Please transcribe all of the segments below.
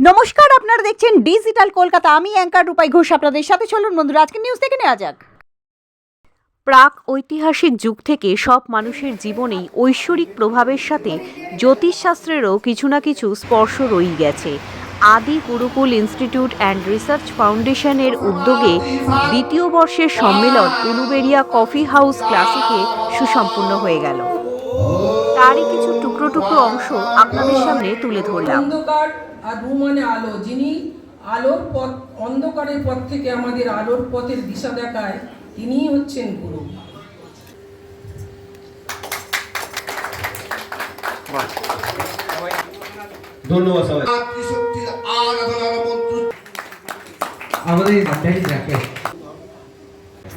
নমস্কার, আপনারা দেখছেন ডিজিটাল কলকাতা। আমি অ্যাঙ্কার রূপাই ঘোষ আপনাদের সাথে। চলুন বন্ধুরা, আজকে নিউজ দেখে নেওয়া যাক। প্রাক ঐতিহাসিক যুগ থেকে সব মানুষের জীবনেই ঐশ্বরিক প্রভাবের সাথে জ্যোতিষশাস্ত্রেরও কিছু না কিছু স্পর্শ রয়ে গেছে। আদি গুরুকুল ইনস্টিটিউট অ্যান্ড রিসার্চ ফাউন্ডেশনের উদ্যোগে দ্বিতীয় বর্ষের সম্মেলন উলুবেড়িয়া কফি হাউস ক্লাসিকে সুসম্পন্ন হয়ে গেল। তারই কিছু টুকরো টুকরো অংশ আপনাদের সামনে তুলে ধরলাম। অন্ধকার আর মানে আলো, যিনি আলোর পথ, অন্ধকারের পথ থেকে আমাদের আলোর পথের দিশা দেখায়, তিনিই হচ্ছেন গুরু। ধন্যবাদ সবাই। আমাদের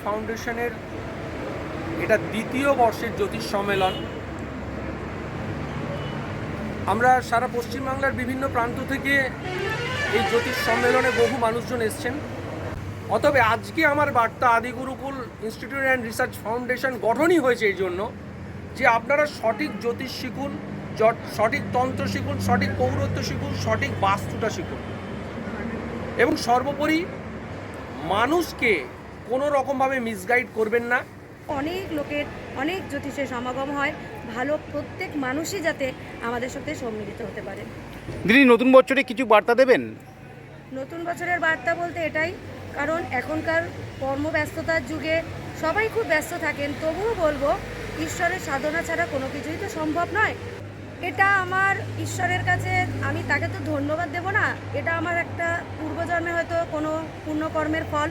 ফাউন্ডেশনের এটা দ্বিতীয় বর্ষের জ্যোতিষ সম্মেলন। আমরা সারা পশ্চিমবাংলার বিভিন্ন প্রান্ত থেকে এই জ্যোতিষ সম্মেলনে বহু মানুষজন এসছেন। অতএব আজকে আমার বার্তা Adi Gurukul institute and research foundation গঠনই হয়েছে এই জন্য যে আপনারা সঠিক জ্যোতিষ শিখুন, সঠিক তন্ত্র শিখুন, সঠিক পৌরত্ব শিখুন, সঠিক বাস্তুটা শিখুন এবং সর্বোপরি মানুষকে কোনো রকমভাবে মিসগাইড করবেন না। অনেক লোকের অনেক জ্যোতিষের সমাগম হয়, ভালো প্রত্যেক মানুষই যাতে আমাদের সাথে সম্মিলিত হতে পারে। দিদি, নতুন বছরে কিছু বার্তা দেবেন? নতুন বছরের বার্তা বলতে এটাই, কারণ এখনকার কর্মব্যস্ততার যুগে সবাই খুব ব্যস্ত থাকেন, তবুও বলবো ঈশ্বরের সাধনা ছাড়া কোনো কিছুই তো সম্ভব নয়। এটা আমার ঈশ্বরের কাছে, আমি তাকে তো ধন্যবাদ দেব না, এটা আমার একটা পূর্বজন্মে হয়তো কোনো পুণ্যকর্মের ফল,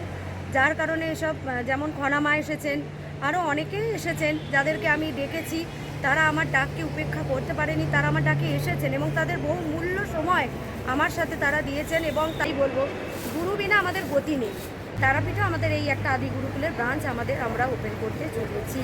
যার কারণে এসব, যেমন খনামা এসেছেন, আরও অনেকেই এসেছেন যাদেরকে আমি ডেকেছি, তারা আমার ডাককে উপেক্ষা করতে পারেনি, তারা আমার ডাকে এসেছেন এবং তাদের বহু মূল্য সময় আমার সাথে তারা দিয়েছেন। এবং তাই বলবো, গুরু বিনা আমাদের গতি নেই। তারাপীঠে আমাদের এই একটা আদি গুরুকুলের ব্রাঞ্চ আমরা ওপেন করতে চলেছি।